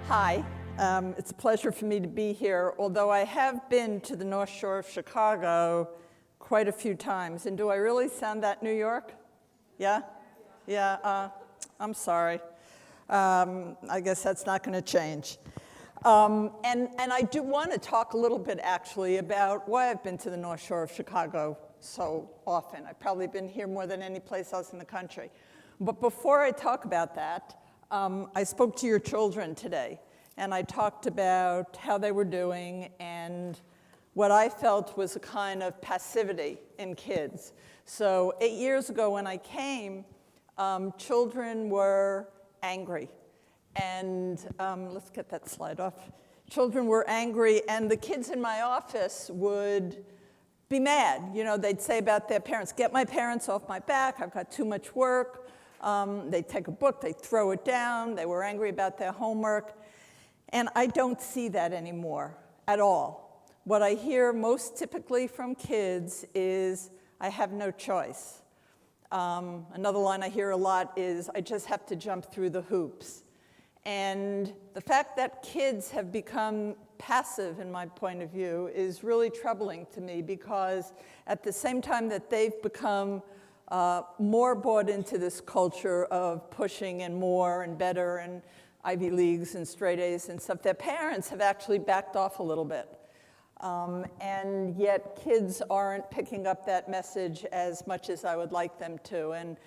Hi, it's a pleasure for me to be here, although I have been to the North Shore of Chicago quite a few times. And do I really sound that New York? Yeah? Yeah, I'm sorry. I guess that's not going to change. And I do want to talk a little bit, actually, about why I've been to the North Shore of Chicago so often. I've probably been here more than any place else in the country. But before I talk about that, I spoke to your children today, and I talked about how they were doing and what I felt was a kind of passivity in kids. So 8 years ago when I came, children were angry. And let's get that slide off. Children were angry, and the kids in my office would be mad. You know, they'd say about their parents, "Get my parents off my back, I've got too much work." They'd take a book, they'd throw it down, they were angry about their homework. And I don't see that anymore at all. What I hear most typically from kids is, "I have no choice." Another line I hear a lot is, "I just have to jump through the hoops." And the fact that kids have become passive, in my point of view, is really troubling to me, because at the same time that they've become more bought into this culture of pushing and more and better and Ivy Leagues and straight A's and stuff, their parents have actually backed off a little bit. And yet kids aren't picking up that message as much as I would like them to. And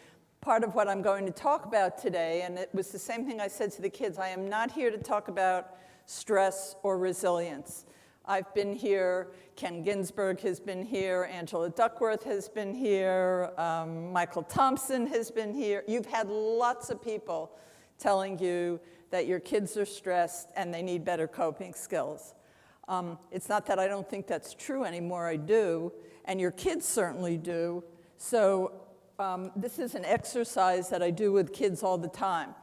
part of what I'm going to talk about today, and it was the same thing I said to the kids, I am not here to talk about stress or resilience. I've been here, Ken Ginsberg has been here, Angela Duckworth has been here, Michael Thompson has been here. You've had lots of people telling you that your kids are stressed and they need better coping skills. It's not that I don't think that's true anymore, I do, and your kids certainly do. So this is an exercise that I do with kids all the time.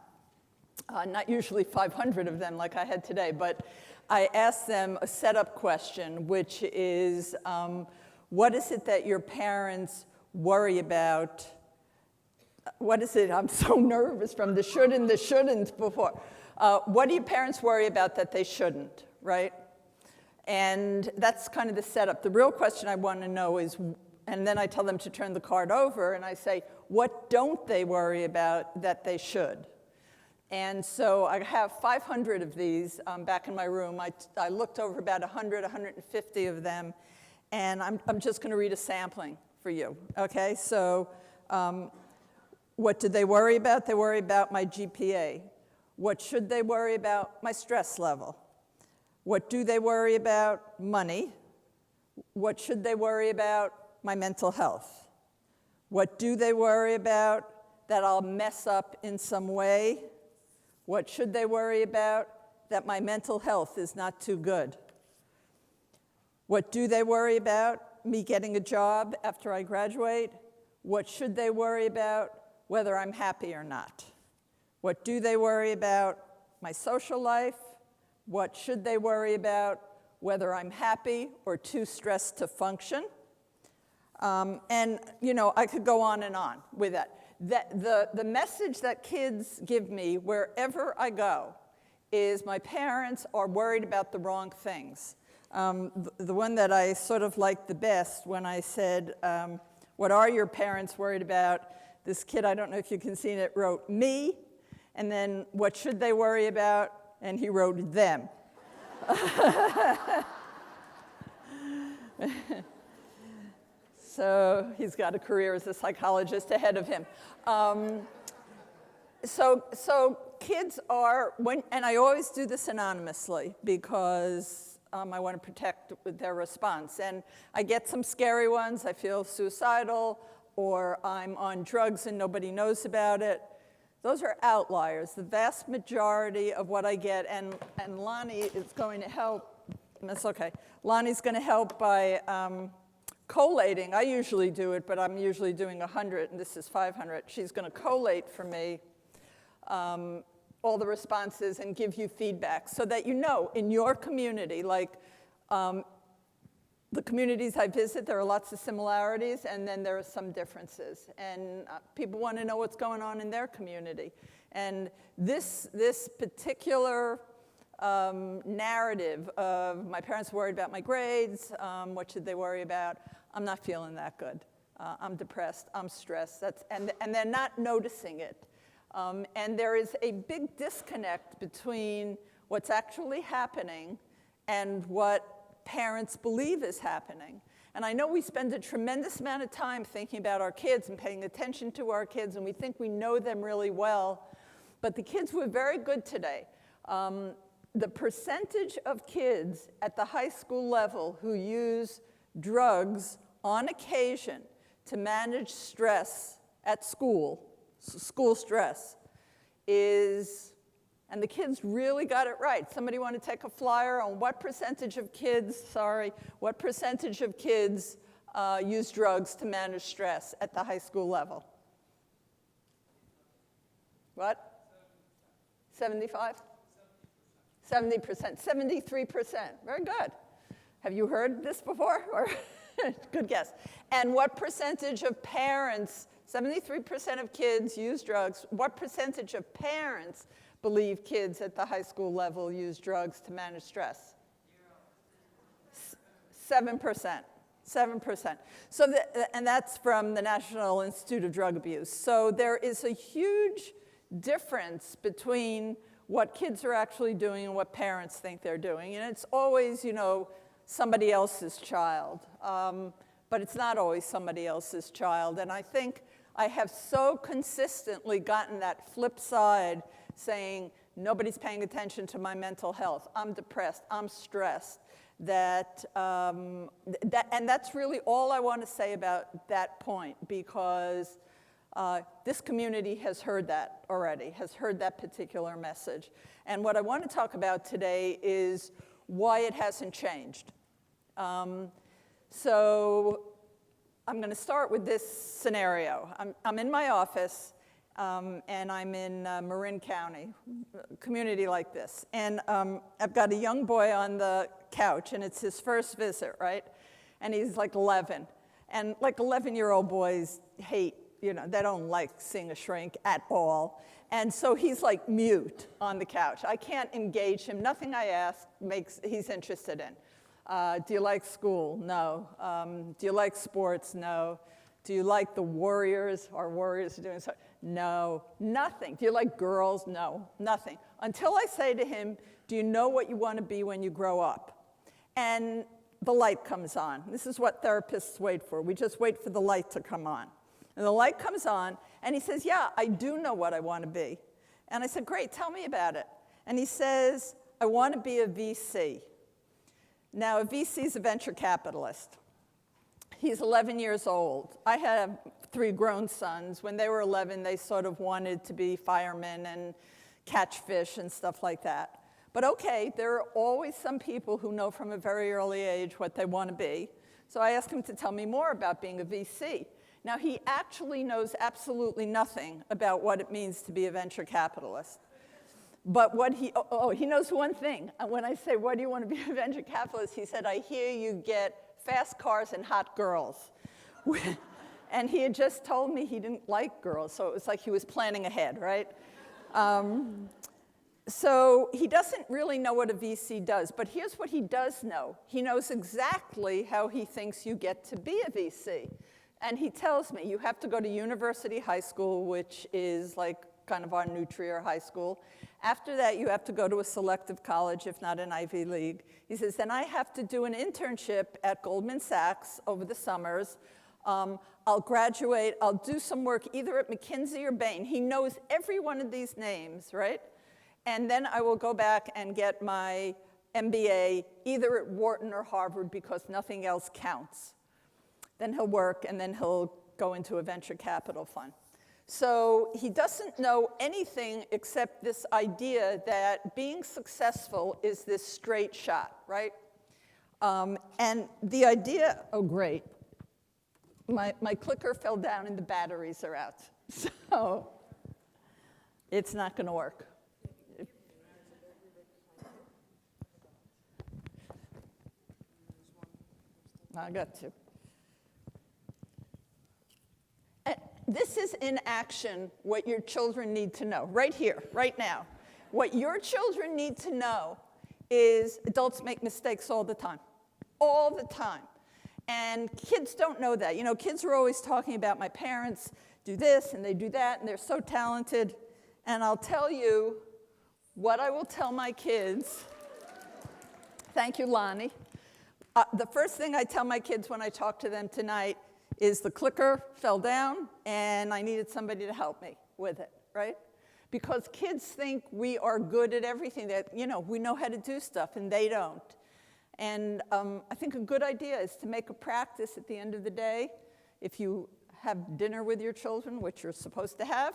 Not usually 500 of them like I had today, but I ask them a setup question, which is, what is it that your parents worry about? What is it? I'm so nervous from the should and the shouldn't before. What do your parents worry about that they shouldn't, right? And that's kind of the setup. The real question I want to know is, and then I tell them to turn the card over, and I say, what don't they worry about that they should? And so I have 500 of these back in my room. I looked over about 100, 150 of them, and I'm just going to read a sampling for you, okay? So what do they worry about? They worry about my GPA. What should they worry about? My stress level. What do they worry about? Money. What should they worry about? My mental health. What do they worry about? That I'll mess up in some way. What should they worry about? That my mental health is not too good. What do they worry about? Me getting a job after I graduate. What should they worry about? Whether I'm happy or not. What do they worry about? My social life. What should they worry about? Whether I'm happy or too stressed to function. And, you know, I could go on and on with that. The message that kids give me wherever I go is my parents are worried about the wrong things. The one that I sort of liked the best when I said, what are your parents worried about? This kid, I don't know if you can see it, wrote me, and then what should they worry about? And he wrote them. So he's got a career as a psychologist ahead of him. So kids are, and I always do this anonymously because I want to protect their response. And I get some scary ones. I feel suicidal, or I'm on drugs and nobody knows about it. Those are outliers. The vast majority of what I get, and Lonnie is going to help. That's okay. Lonnie's going to help by collating. I usually do it, but I'm usually doing 100, and this is 500. She's going to collate for me all the responses and give you feedback so that you know in your community, like the communities I visit, there are lots of similarities, and then there are some differences. And people want to know what's going on in their community. And this particular narrative of my parents worried about my grades, what should they worry about? I'm not feeling that good. I'm depressed, I'm stressed, and they're not noticing it. And there is a big disconnect between what's actually happening and what parents believe is happening. And I know we spend a tremendous amount of time thinking about our kids and paying attention to our kids, and we think we know them really well. But the kids were very good today. The percentage of kids at the high school level who use drugs on occasion to manage stress at school, school stress, is, and the kids really got it right. Somebody want to take a flyer on what percentage of kids, what percentage of kids use drugs to manage stress at the high school level? What? 75? 70%, 73%. Very good. Have you heard this before? Or good guess. And what percentage of parents, 73% of kids use drugs, what percentage of parents believe kids at the high school level use drugs to manage stress? 7%. 7%. So and that's from the National Institute of Drug Abuse. So there is a huge difference between what kids are actually doing and what parents think they're doing. And it's always, somebody else's child. But it's not always somebody else's child. And I think I have so consistently gotten that flip side saying, nobody's paying attention to my mental health. I'm depressed. I'm stressed. And that's really all I want to say about that point, because this community has heard that already, has heard that particular message. And what I want to talk about today is why it hasn't changed. So I'm going to start with this scenario. I'm in my office, and I'm in Marin County, a community like this. And I've got a young boy on the couch, and it's his first visit, right? And he's like 11. And like 11-year-old boys hate, they don't like seeing a shrink at all. And so he's like mute on the couch. I can't engage him. Nothing I ask he's interested in. Do you like school? No. Do you like sports? No. Do you like the Warriors? Our Warriors are doing so. No. Nothing. Do you like girls? No. Nothing. Until I say to him, do you know what you want to be when you grow up? And the light comes on. This is what therapists wait for. We just wait for the light to come on. And the light comes on, and he says, yeah, I do know what I want to be. And I said, great, tell me about it. And he says, I want to be a VC. Now, a VC is a venture capitalist. He's 11 years old. I have 3 grown sons. When they were 11, they sort of wanted to be firemen and catch fish and stuff like that. But okay, there are always some people who know from a very early age what they want to be. So I asked him to tell me more about being a VC. Now, he actually knows absolutely nothing about what it means to be a venture capitalist. But he knows one thing. When I say, what do you want to be a venture capitalist? He said, I hear you get fast cars and hot girls. And he had just told me he didn't like girls, so it was like he was planning ahead, right? So he doesn't really know what a VC does, but here's what he does know. He knows exactly how he thinks you get to be a VC. And he tells me, you have to go to University High School, which is like kind of our Nutrier high school. After that, you have to go to a selective college, if not an Ivy League. He says, then I have to do an internship at Goldman Sachs over the summers. I'll graduate. I'll do some work either at McKinsey or Bain. He knows every one of these names, right? And then I will go back and get my MBA either at Wharton or Harvard because nothing else counts. Then he'll work, and then he'll go into a venture capital fund. So he doesn't know anything except this idea that being successful is this straight shot, right? And the idea, oh great, my clicker fell down and the batteries are out. So it's not going to work. I got to. This is in action what your children need to know, right here, right now. What your children need to know is adults make mistakes all the time. All the time. And kids don't know that. You know, kids are always talking about my parents do this and they do that and they're so talented. And I'll tell you what I will tell my kids. Thank you, Lonnie. The first thing I tell my kids when I talk to them tonight is the clicker fell down and I needed somebody to help me with it, right? Because kids think we are good at everything, that, you know, we know how to do stuff and they don't. And I think a good idea is to make a practice at the end of the day, if you have dinner with your children, which you're supposed to have,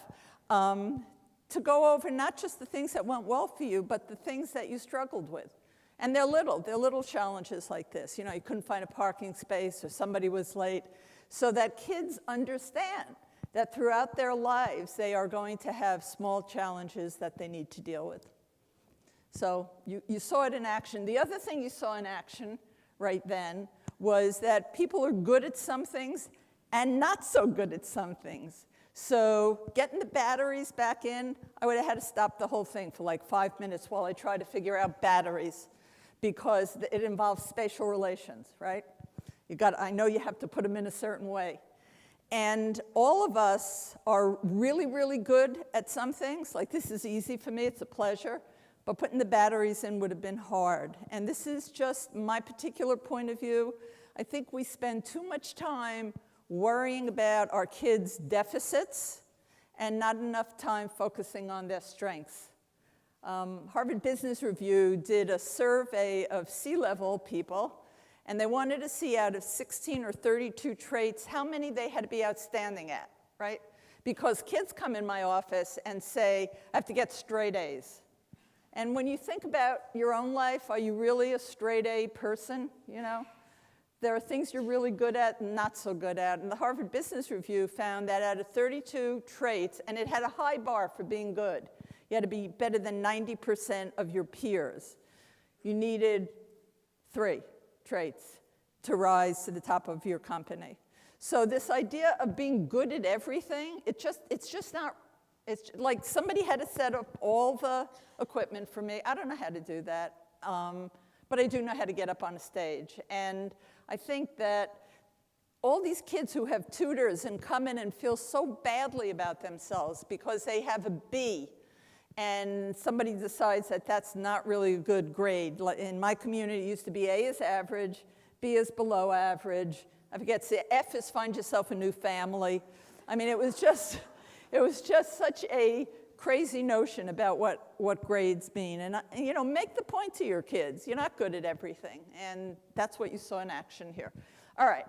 to go over not just the things that went well for you, but the things that you struggled with. And they're little challenges like this. You know, you couldn't find a parking space or somebody was late, so that kids understand that throughout their lives they are going to have small challenges that they need to deal with. So you saw it in action. The other thing you saw in action right then was that people are good at some things and not so good at some things. So getting the batteries back in, I would have had to stop the whole thing for like 5 minutes while I tried to figure out batteries, because it involves spatial relations, right? I know you have to put them in a certain way. And all of us are really, really good at some things. Like, this is easy for me, it's a pleasure. But putting the batteries in would have been hard. And this is just my particular point of view. I think we spend too much time worrying about our kids' deficits and not enough time focusing on their strengths. Harvard Business Review did a survey of C-level people, and they wanted to see out of 16 or 32 traits how many they had to be outstanding at, right? Because kids come in my office and say, I have to get straight A's. And when you think about your own life, are you really a straight A person, you know? There are things you're really good at and not so good at. And the Harvard Business Review found that out of 32 traits, and it had a high bar for being good, you had to be better than 90% of your peers. You needed 3 traits to rise to the top of your company. So this idea of being good at everything, it's just not. It's like somebody had to set up all the equipment for me. I don't know how to do that, but I do know how to get up on a stage. And I think that all these kids who have tutors and come in and feel so badly about themselves because they have a B, and somebody decides that that's not really a good grade. In my community, it used to be A is average, B is below average. I forget, F is find yourself a new family. I mean, it was just such a crazy notion about what grades mean. And, you know, make the point to your kids. You're not good at everything. And that's what you saw in action here. All right.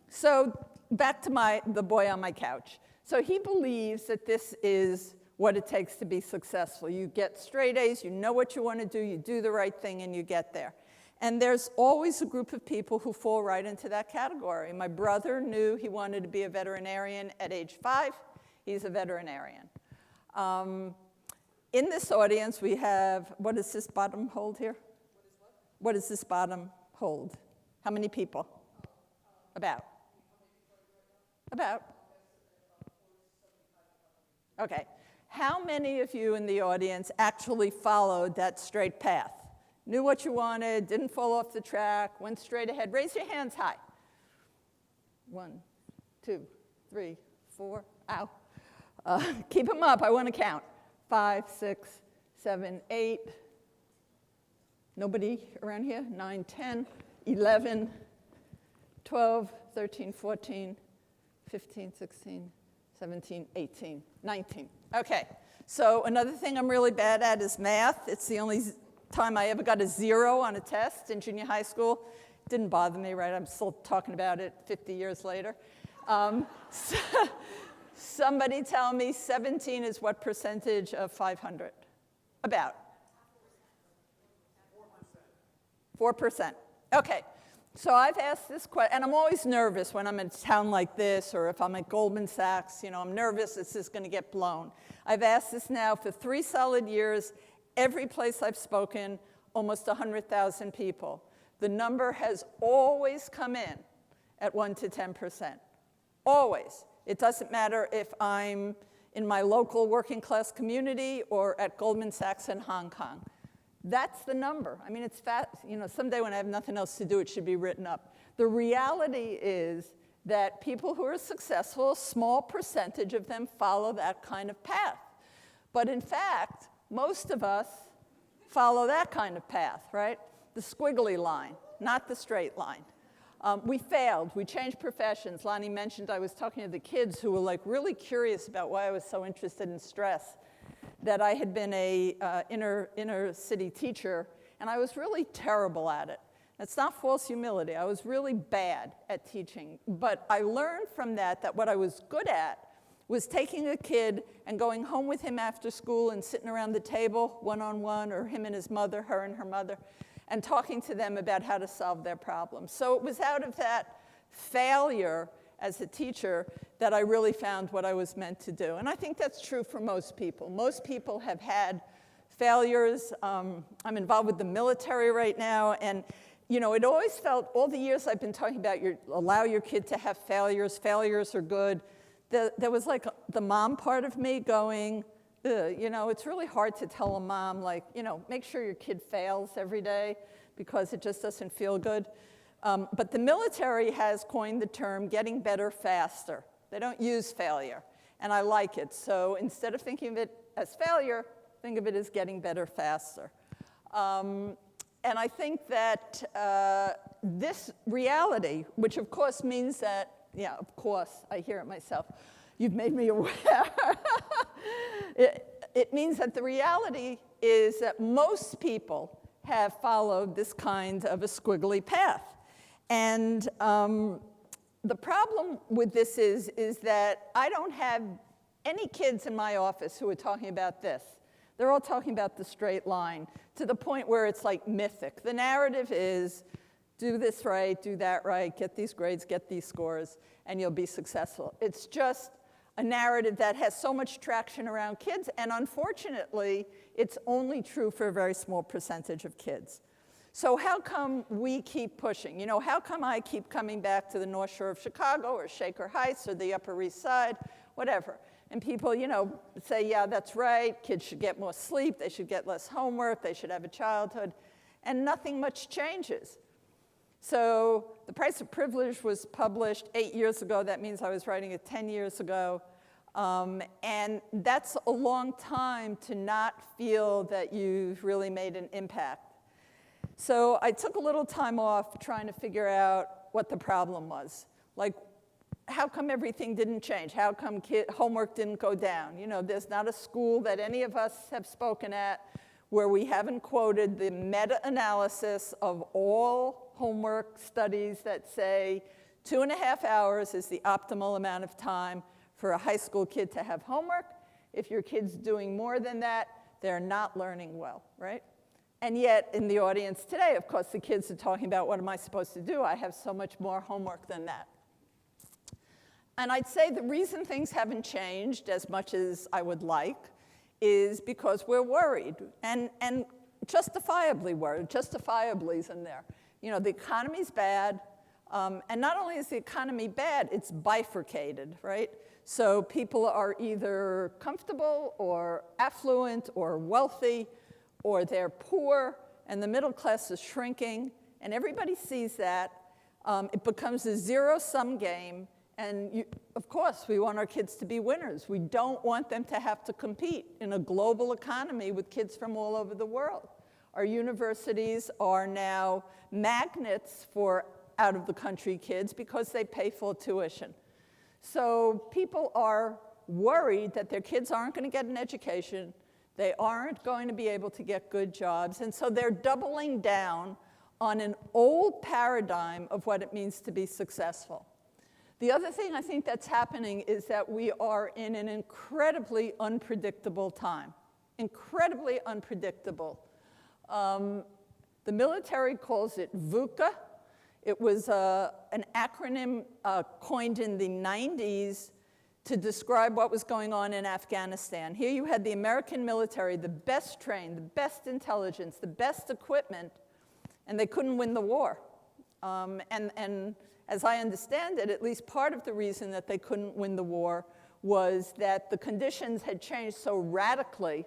So back to the boy on my couch. So he believes that this is what it takes to be successful. You get straight A's, you know what you want to do, you do the right thing, and you get there. And there's always a group of people who fall right into that category. My brother knew he wanted to be a veterinarian at age 5. He's a veterinarian. In this audience, we have, what does this bottom hold here? What does this bottom hold? How many people? About. Okay. How many of you in the audience actually followed that straight path? Knew what you wanted, didn't fall off the track, went straight ahead? Raise your hands high. 1, 2, 3, 4. Ow. Keep them up. I want to count. 5, 6, 7, 8. Nobody around here? 9, 10, 11, 12, 13, 14, 15, 16, 17, 18, 19. Okay. So another thing I'm really bad at is math. It's the only time I ever got a 0 on a test in junior high school. Didn't bother me, right? I'm still talking about it 50 years later. Somebody tell me 17 is what percentage of 500? About? 4%. Okay. So I've asked this question, and I'm always nervous when I'm in a town like this, or if I'm at Goldman Sachs, you know, I'm nervous this is going to get blown. I've asked this now for 3 solid years, every place I've spoken, almost 100,000 people. The number has always come in at 1 to 10%. Always. It doesn't matter if I'm in my local working class community or at Goldman Sachs in Hong Kong. That's the number. I mean, it's someday when I have nothing else to do, it should be written up. The reality is that people who are successful, a small percentage of them follow that kind of path. But in fact, most of us follow that kind of path, right? The squiggly line, not the straight line. We failed. We changed professions. Lonnie mentioned I was talking to the kids who were like really curious about why I was so interested in stress, that I had been a inner city teacher, and I was really terrible at it. It's not false humility. I was really bad at teaching. But I learned from that what I was good at was taking a kid and going home with him after school and sitting around the table one-on-one, or him and his mother, her and her mother, and talking to them about how to solve their problems. So it was out of that failure as a teacher that I really found what I was meant to do. And I think that's true for most people. Most people have had failures. I'm involved with the military right now, and it always felt, all the years I've been talking about, allow your kid to have failures. Failures are good. There was like the mom part of me going, it's really hard to tell a mom, like, make sure your kid fails every day because it just doesn't feel good. But the military has coined the term getting better faster. They don't use failure, and I like it. So instead of thinking of it as failure, think of it as getting better faster. And I think that this reality, which of course means that, yeah, of course, I hear it myself. You've made me aware. It means that the reality is that most people have followed this kind of a squiggly path. And the problem with this is that I don't have any kids in my office who are talking about this. They're all talking about the straight line, to the point where it's like mythic. The narrative is, do this right, do that right, get these grades, get these scores, and you'll be successful. It's just a narrative that has so much traction around kids, and unfortunately, it's only true for a very small percentage of kids. So how come we keep pushing? How come I keep coming back to the North Shore of Chicago, or Shaker Heights, or the Upper East Side, whatever? And people, say, yeah, that's right, kids should get more sleep, they should get less homework, they should have a childhood, and nothing much changes. So The Price of Privilege was published 8 years ago. That means I was writing it 10 years ago. And that's a long time to not feel that you've really made an impact. So I took a little time off trying to figure out what the problem was. Like, how come everything didn't change? How come homework didn't go down? There's not a school that any of us have spoken at where we haven't quoted the meta-analysis of all homework studies that say 2.5 hours is the optimal amount of time for a high school kid to have homework. If your kid's doing more than that, they're not learning well, right? And yet, in the audience today, of course, the kids are talking about, what am I supposed to do? I have so much more homework than that. And I'd say the reason things haven't changed as much as I would like is because we're worried, and justifiably worried. Justifiably's in there. The economy's bad, and not only is the economy bad, it's bifurcated, right? So people are either comfortable or affluent or wealthy, or they're poor, and the middle class is shrinking, and everybody sees that. It becomes a zero-sum game. And of course, we want our kids to be winners. We don't want them to have to compete in a global economy with kids from all over the world. Our universities are now magnets for out-of-the-country kids because they pay full tuition. So people are worried that their kids aren't going to get an education, they aren't going to be able to get good jobs, and so they're doubling down on an old paradigm of what it means to be successful. The other thing I think that's happening is that we are in an incredibly unpredictable time. Incredibly unpredictable. The military calls it VUCA. It was an acronym coined in the 90s to describe what was going on in Afghanistan. Here you had the American military, the best trained, the best intelligence, the best equipment, and they couldn't win the war. And as I understand it, at least part of the reason that they couldn't win the war was that the conditions had changed so radically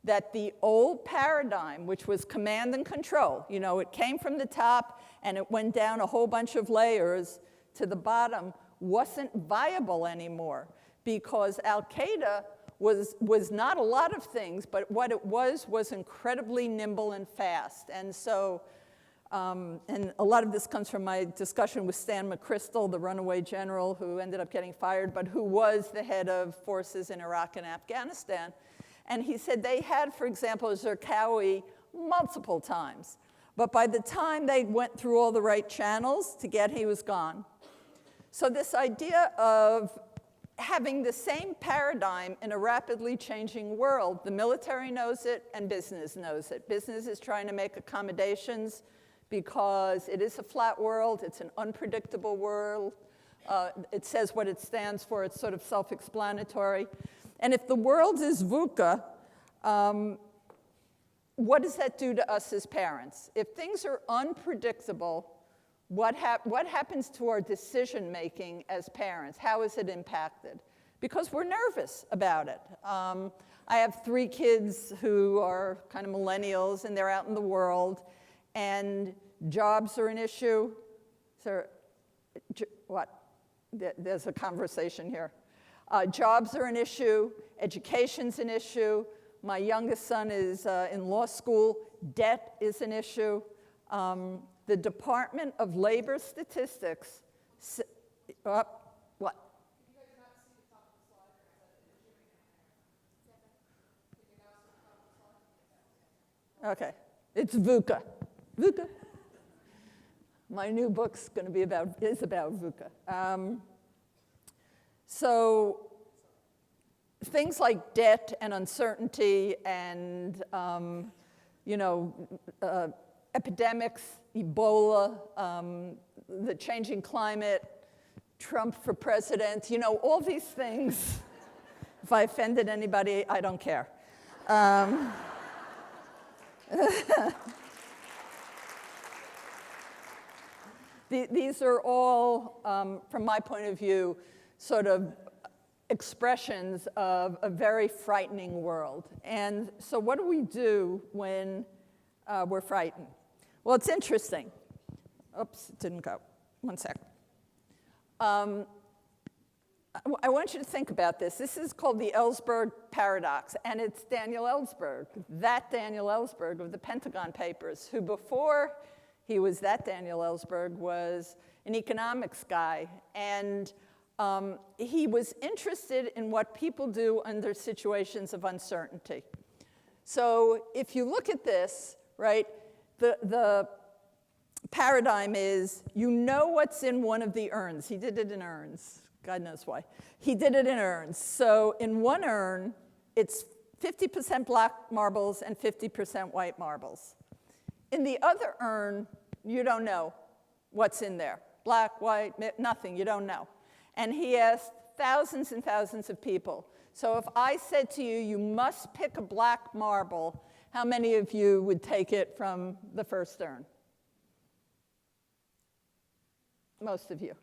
that the old paradigm, which was command and control, you know, it came from the top and it went down a whole bunch of layers to the bottom, wasn't viable anymore, because Al-Qaeda was not a lot of things, but what it was incredibly nimble and fast. And so, and a lot of this comes from my discussion with Stan McChrystal, the runaway general who ended up getting fired, but who was the head of forces in Iraq and Afghanistan. And he said they had, for example, Zarqawi multiple times. But by the time they went through all the right channels to get, he was gone. So this idea of having the same paradigm in a rapidly changing world, the military knows it and business knows it. Business is trying to make accommodations because it is a flat world, it's an unpredictable world. It says what it stands for, it's sort of self-explanatory. And if the world is VUCA, what does that do to us as parents? If things are unpredictable, what happens to our decision-making as parents? How is it impacted? Because we're nervous about it. I have 3 kids who are kind of millennials, and they're out in the world, and jobs are an issue. So, what? There's a conversation here. Jobs are an issue. Education's an issue. My youngest son is in law school. Debt is an issue. The Department of Labor Statistics, what? Okay, it's VUCA. VUCA. My new book's going to be about VUCA. So things like debt and uncertainty and epidemics, Ebola, the changing climate, Trump for president, all these things. If I offended anybody, I don't care. These are all, from my point of view, sort of expressions of a very frightening world. And so what do we do when we're frightened? Well, it's interesting. Oops, it didn't go. One sec. I want you to think about this. This is called the Ellsberg paradox, and it's Daniel Ellsberg, that Daniel Ellsberg of the Pentagon Papers, who before he was that Daniel Ellsberg was an economics guy, and he was interested in what people do under situations of uncertainty. So if you look at this, right, the paradigm is you know what's in one of the urns. He did it in urns. God knows why. He did it in urns. So in one urn, it's 50% black marbles and 50% white marbles. In the other urn, you don't know what's in there. Black, white, nothing, you don't know. And he asked thousands and thousands of people. So if I said to you, you must pick a black marble, how many of you would take it from the first urn? Most of you.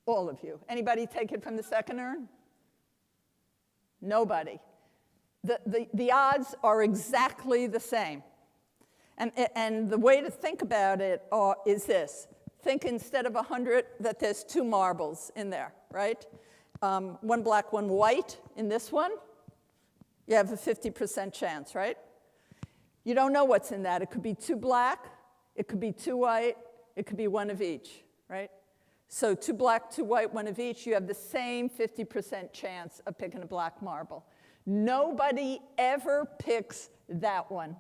All of you. Anybody take it from the second urn? Nobody. The odds are exactly the same. And the way to think about it is this. Think instead of 100 that there's 2 marbles in there, right? One black, one white. In this one, you have a 50% chance, right? You don't know what's in that. It could be 2 black, it could be 2 white, it could be 1 of each, right? So 2 black, 2 white, 1 of each, you have the same 50% chance of picking a black marble. Nobody ever picks that one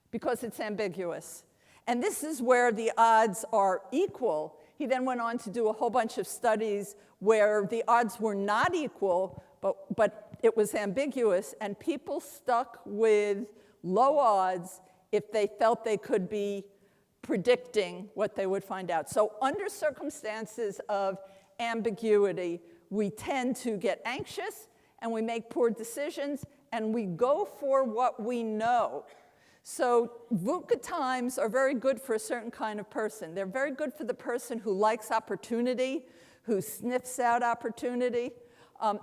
because it's ambiguous. And this is where the odds are equal. He then went on to do a whole bunch of studies where the odds were not equal, but it was ambiguous, and people stuck with low odds if they felt they could be predicting what they would find out. So under circumstances of ambiguity, we tend to get anxious, and we make poor decisions, and we go for what we know. So VUCA times are very good for a certain kind of person. They're very good for the person who likes opportunity, who sniffs out opportunity.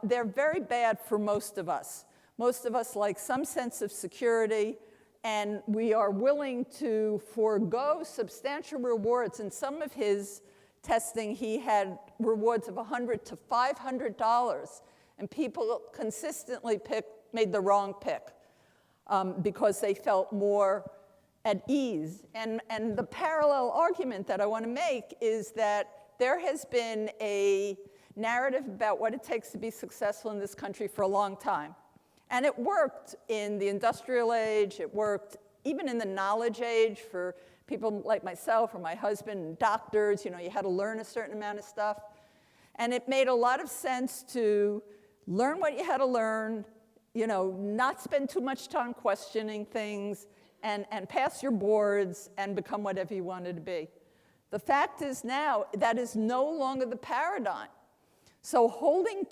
They're very bad for most of us. Most of us like some sense of security, and we are willing to forego substantial rewards. In some of his testing, he had rewards of $100 to $500, and people consistently made the wrong pick because they felt more at ease. And the parallel argument that I want to make is that there has been a narrative about what it takes to be successful in this country for a long time. And it worked in the industrial age, it worked even in the knowledge age for people like myself or my husband and doctors. You know, you had to learn a certain amount of stuff. And it made a lot of sense to learn what you had to learn, you know, not spend too much time questioning things, and pass your boards and become whatever you wanted to be. The fact is now that is no longer the paradigm. So holding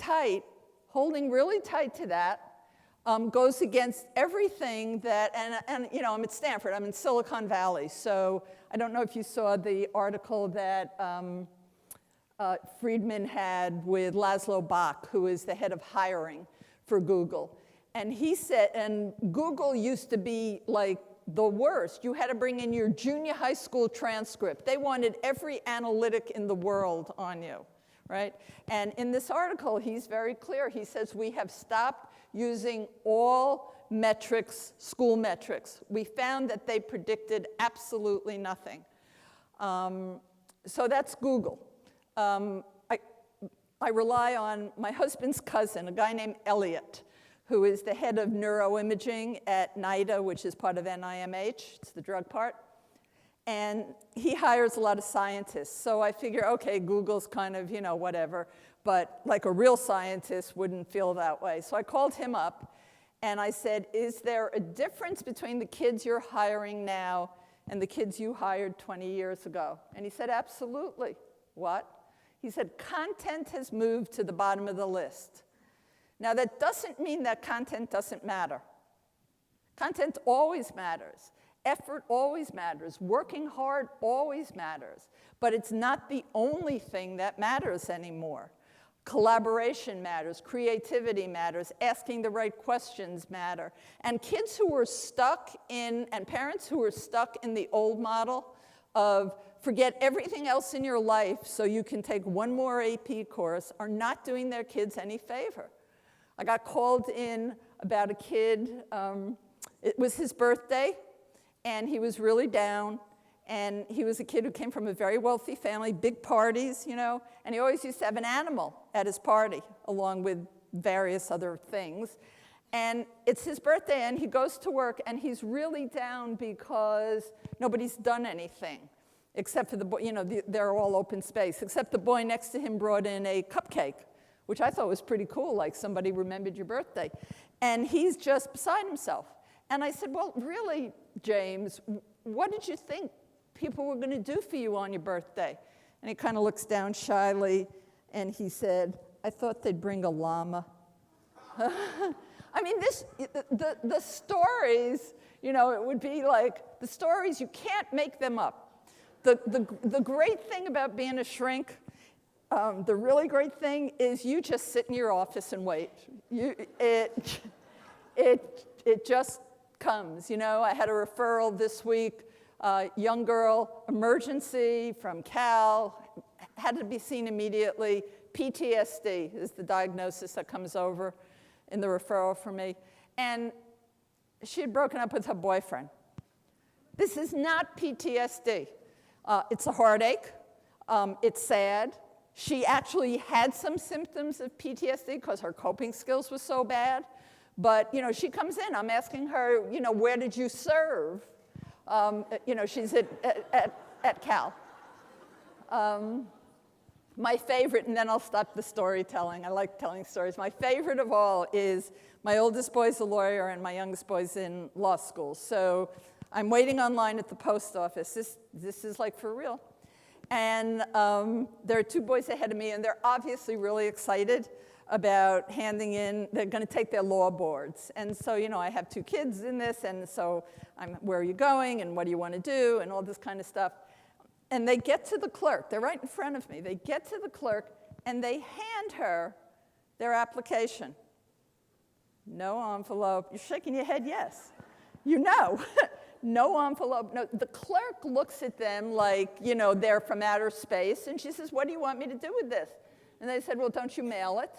really tight to that, goes against everything that, and you know, I'm at Stanford, I'm in Silicon Valley, so I don't know if you saw the article that Friedman had with Laszlo Bock, who is the head of hiring for Google. And he said, and Google used to be like the worst. You had to bring in your junior high school transcript. They wanted every analytic in the world on you, right? And in this article, he's very clear. He says, we have stopped using all metrics, school metrics. We found that they predicted absolutely nothing. So that's Google. I rely on my husband's cousin, a guy named Elliot, who is the head of neuroimaging at NIDA, which is part of NIMH, it's the drug part. And he hires a lot of scientists. So I figure, okay, Google's kind of, you know, whatever. But like a real scientist wouldn't feel that way. So I called him up and I said, is there a difference between the kids you're hiring now and the kids you hired 20 years ago? And he said, absolutely. What? He said, content has moved to the bottom of the list. Now that doesn't mean that content doesn't matter. Content always matters. Effort always matters. Working hard always matters. But it's not the only thing that matters anymore. Collaboration matters, creativity matters, asking the right questions matter. And kids who are stuck in, and parents who are stuck in the old model of forget everything else in your life so you can take one more AP course are not doing their kids any favor. I got called in about a kid, it was his birthday, and he was really down. And he was a kid who came from a very wealthy family, big parties, you know, and he always used to have an animal at his party, along with various other things. And it's his birthday, and he goes to work, and he's really down because nobody's done anything, except for the boy, you know, they're all open space, except the boy next to him brought in a cupcake, which I thought was pretty cool, like somebody remembered your birthday. And he's just beside himself. And I said, well, really, James, what did you think people were going to do for you on your birthday? And he kind of looks down shyly, and he said, I thought they'd bring a llama. I mean, the stories, you know, it would be like, the stories, you can't make them up. The great thing about being a shrink, the really great thing is you just sit in your office and wait. It just comes, you know. I had a referral this week, young girl, emergency from Cal, had to be seen immediately. PTSD is the diagnosis that comes over in the referral for me. And she had broken up with her boyfriend. This is not PTSD. It's a heartache. It's sad. She actually had some symptoms of PTSD because her coping skills were so bad. But, you know, she comes in. I'm asking her, you know, where did you serve? You know, she's at Cal. My favorite, and then I'll stop the storytelling. I like telling stories. My favorite of all is my oldest boy's a lawyer and my youngest boy's in law school. So I'm waiting online at the post office. This is like for real. And there are two boys ahead of me, and they're obviously really excited about handing in, they're going to take their law boards. And so, you know, I have two kids in this, and so where are you going, and what do you want to do, and all this kind of stuff. And they get to the clerk. They're right in front of me. They get to the clerk, and they hand her their application. No envelope. You're shaking your head, yes. You know. No envelope. No. The clerk looks at them like, you know, they're from outer space, and she says, what do you want me to do with this? And they said, well, don't you mail it?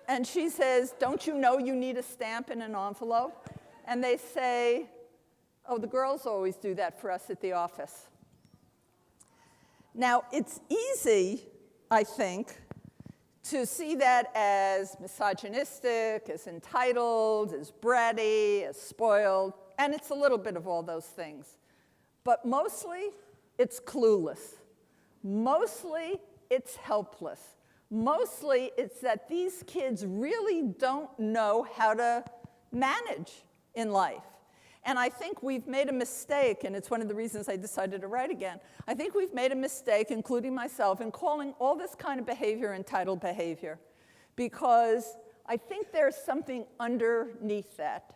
And she says, don't you know you need a stamp in an envelope? And they say, oh, the girls always do that for us at the office. Now, it's easy, I think, to see that as misogynistic, as entitled, as bratty, as spoiled, and it's a little bit of all those things. But mostly, it's clueless. Mostly, it's helpless. Mostly, it's that these kids really don't know how to manage in life. And I think we've made a mistake, and it's one of the reasons I decided to write again. I think we've made a mistake, including myself, in calling all this kind of behavior entitled behavior, because I think there's something underneath that.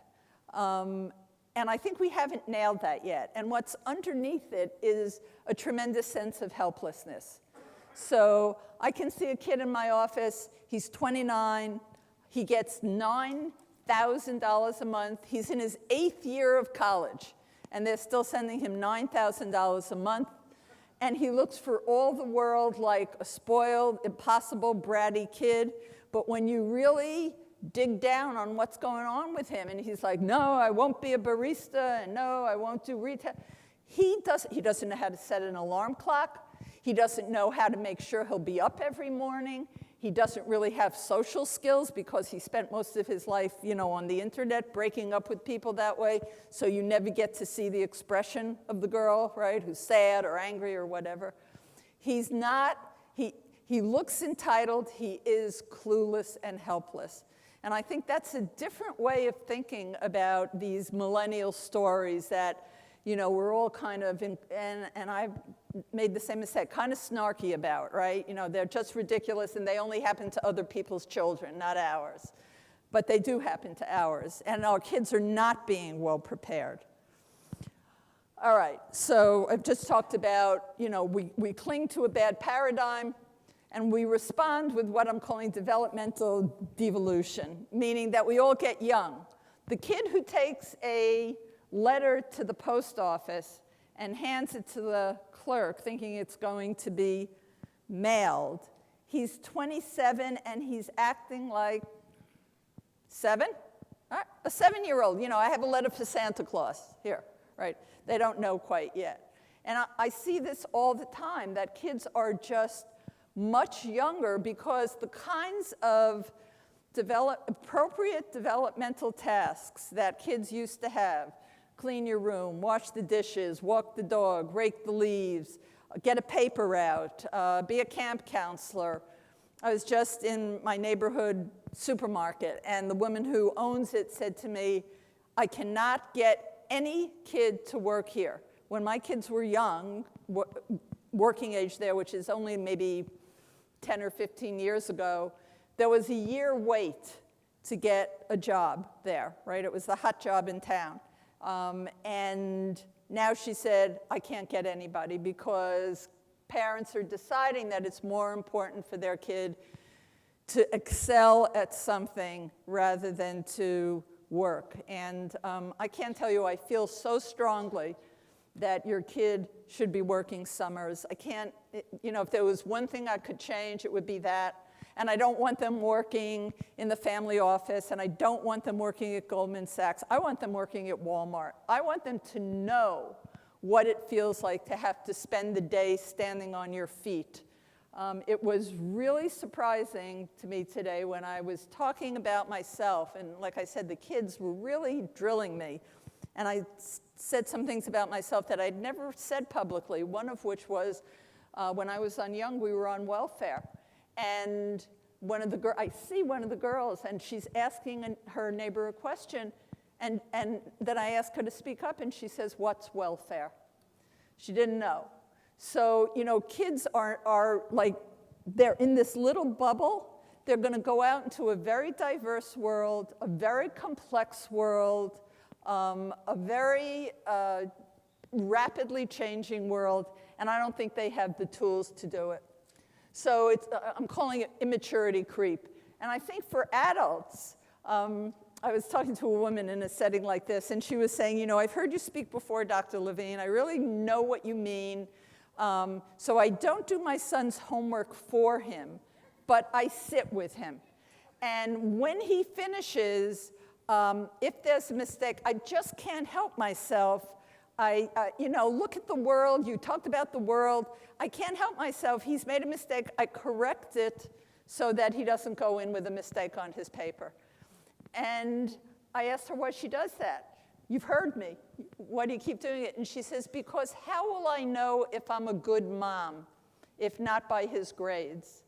And I think we haven't nailed that yet. And what's underneath it is a tremendous sense of helplessness. So I can see a kid in my office, he's 29, he gets $9,000 a month. He's in his 8th year of college, and they're still sending him $9,000 a month. And he looks for all the world like a spoiled, impossible, bratty kid. But when you really dig down on what's going on with him, and he's like, no, I won't be a barista, and no, I won't do retail. He doesn't know how to set an alarm clock. He doesn't know how to make sure he'll be up every morning. He doesn't really have social skills because he spent most of his life, you know, on the internet, breaking up with people that way, so you never get to see the expression of the girl, right, who's sad or angry or whatever. He's not, he looks entitled, he is clueless and helpless. And I think that's a different way of thinking about these millennial stories that, you know, we're all kind of, and I've made the same mistake, kind of snarky about, right? You know, they're just ridiculous, and they only happen to other people's children, not ours. But they do happen to ours, and our kids are not being well prepared. All right, so I've just talked about, you know, we cling to a bad paradigm, and we respond with what I'm calling developmental devolution, meaning that we all get young. The kid who takes a letter to the post office and hands it to the clerk thinking it's going to be mailed, he's 27 and he's acting like 7? Right? A 7-year-old, you know, I have a letter for Santa Claus here, right? They don't know quite yet. And I see this all the time, that kids are just much younger because the kinds of appropriate developmental tasks that kids used to have, clean your room, wash the dishes, walk the dog, rake the leaves, get a paper route, be a camp counselor. I was just in my neighborhood supermarket, and the woman who owns it said to me, I cannot get any kid to work here. When my kids were young, working age there, which is only maybe 10 or 15 years ago, there was a year wait to get a job there, right? It was the hot job in town. And now she said, I can't get anybody because parents are deciding that it's more important for their kid to excel at something rather than to work. And I can't tell you, I feel so strongly that your kid should be working summers. I can't, you know, if there was one thing I could change, it would be that. And I don't want them working in the family office, and I don't want them working at Goldman Sachs. I want them working at Walmart. I want them to know what it feels like to have to spend the day standing on your feet. It was really surprising to me today when I was talking about myself, and like I said, the kids were really drilling me. And I said some things about myself that I'd never said publicly, one of which was when I was young, we were on welfare. And I see one of the girls, and she's asking her neighbor a question, and then I ask her to speak up, and she says, what's welfare? She didn't know. So, you know, kids are like, they're in this little bubble. They're going to go out into a very diverse world, a very complex world, a very rapidly changing world, and I don't think they have the tools to do it. So I'm calling it immaturity creep. And I think for adults, I was talking to a woman in a setting like this, and she was saying, you know, I've heard you speak before, Dr. Levine. I really know what you mean. So I don't do my son's homework for him, but I sit with him. And when he finishes, if there's a mistake, I just can't help myself. You know, look at the world. You talked about the world. I can't help myself. He's made a mistake. I correct it so that he doesn't go in with a mistake on his paper. And I asked her why she does that. You've heard me. Why do you keep doing it? And she says, because how will I know if I'm a good mom, if not by his grades?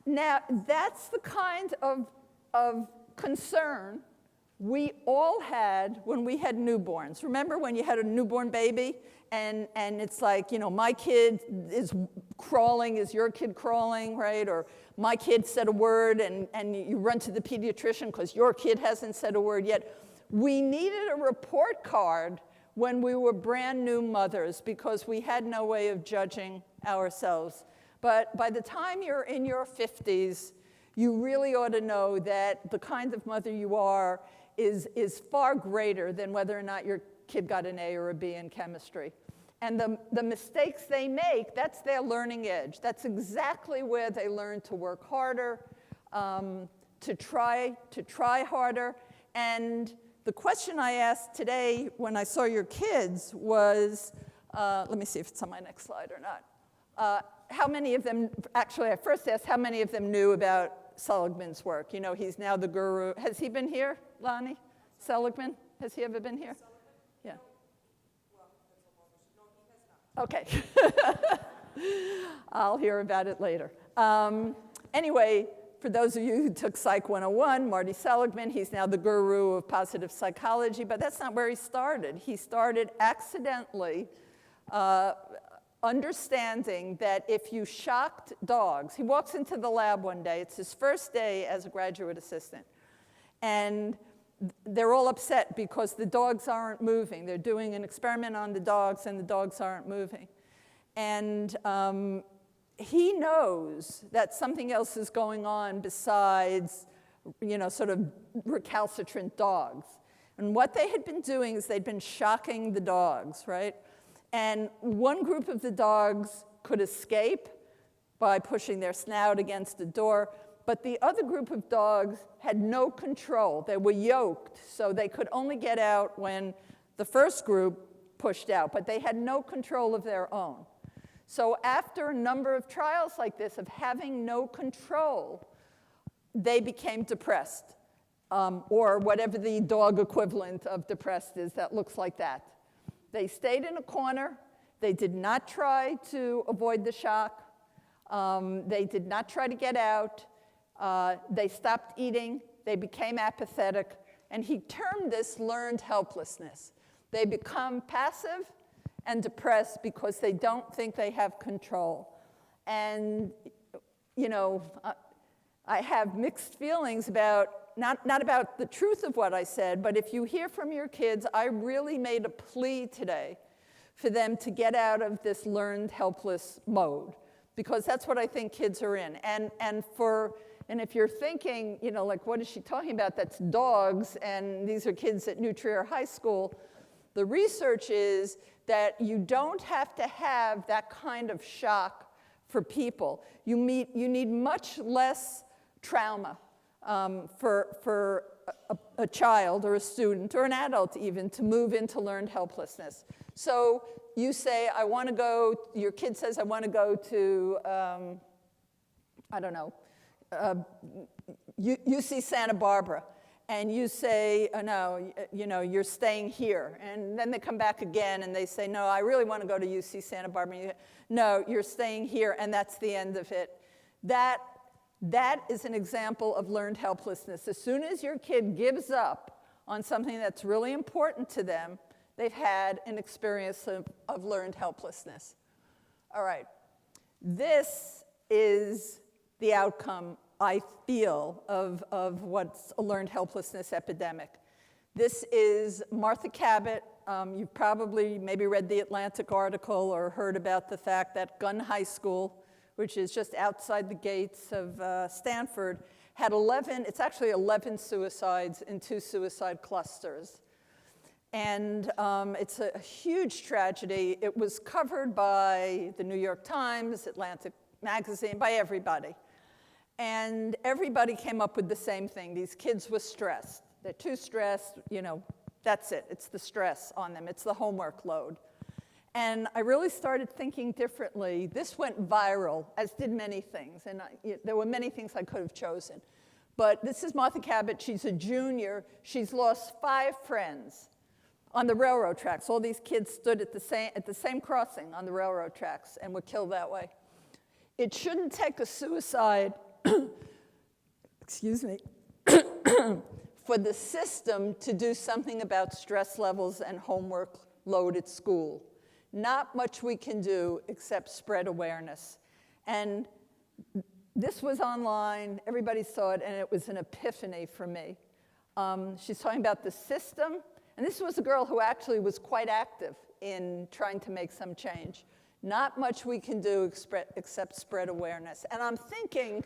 Now, that's the kind of concern we all had when we had newborns. Remember when you had a newborn baby and it's like, you know, my kid is crawling, is your kid crawling, right? Or my kid said a word and you run to the pediatrician because your kid hasn't said a word yet. We needed a report card when we were brand new mothers because we had no way of judging ourselves. But by the time you're in your 50s, you really ought to know that the kind of mother you are is far greater than whether or not your kid got an A or a B in chemistry. And the mistakes they make, that's their learning edge. That's exactly where they learn to work harder, to try harder. And the question I asked today when I saw your kids was, let me see if it's on my next slide or not. How many of them, actually I first asked how many of them knew about Seligman's work. You know, he's now the guru. Has he been here, Lonnie? Seligman? Has he ever been here? Yeah. No, he has not. Okay. I'll hear about it later. Anyway, for those of you who took Psych 101, Marty Seligman, he's now the guru of positive psychology, but that's not where he started. He started accidentally understanding that if you shocked dogs, he walks into the lab one day, it's his first day as a graduate assistant, and they're all upset because the dogs aren't moving. They're doing an experiment on the dogs and the dogs aren't moving. And he knows that something else is going on besides, you know, sort of recalcitrant dogs. And what they had been doing is they'd been shocking the dogs, right? And one group of the dogs could escape by pushing their snout against a door, but the other group of dogs had no control. They were yoked, so they could only get out when the first group pushed out, but they had no control of their own. So after a number of trials like this of having no control, they became depressed, or whatever the dog equivalent of depressed is that looks like that. They stayed in a corner. They did not try to avoid the shock. They did not try to get out. They stopped eating. They became apathetic. And he termed this learned helplessness. They become passive and depressed because they don't think they have control. And, you know, I have mixed feelings about not about the truth of what I said, but if you hear from your kids, I really made a plea today for them to get out of this learned helpless mode, because that's what I think kids are in. And if you're thinking, you know, like, what is she talking about? That's dogs, and these are kids at New Trier High School. The research is that you don't have to have that kind of shock for people. You need much less trauma for a child or a student or an adult even to move into learned helplessness. So you say, I want to go, your kid says, I want to go to, I don't know, UC Santa Barbara. And you say, oh, no, you know, you're staying here. And then they come back again and they say, no, I really want to go to UC Santa Barbara. No, you're staying here, and that's the end of it. That is an example of learned helplessness. As soon as your kid gives up on something that's really important to them, they've had an experience of learned helplessness. All right. This is the outcome, I feel, of what's a learned helplessness epidemic. This is Martha Cabot. You've probably maybe read the Atlantic article or heard about the fact that Gunn High School, which is just outside the gates of Stanford, had 11, it's actually 11 suicides in 2 suicide clusters. And it's a huge tragedy. It was covered by the New York Times, Atlantic Magazine, by everybody. And everybody came up with the same thing. These kids were stressed. They're too stressed, that's it. It's the stress on them. It's the homework load. And I really started thinking differently. This went viral, as did many things. And there were many things I could have chosen. But this is Martha Cabot. She's a junior. She's lost 5 friends on the railroad tracks. All these kids stood at the same crossing on the railroad tracks and were killed that way. It shouldn't take a suicide, excuse me, for the system to do something about stress levels and homework load at school. Not much we can do except spread awareness. And this was online, everybody saw it, and it was an epiphany for me. She's talking about the system, and this was a girl who actually was quite active in trying to make some change. Not much we can do except spread awareness. And I'm thinking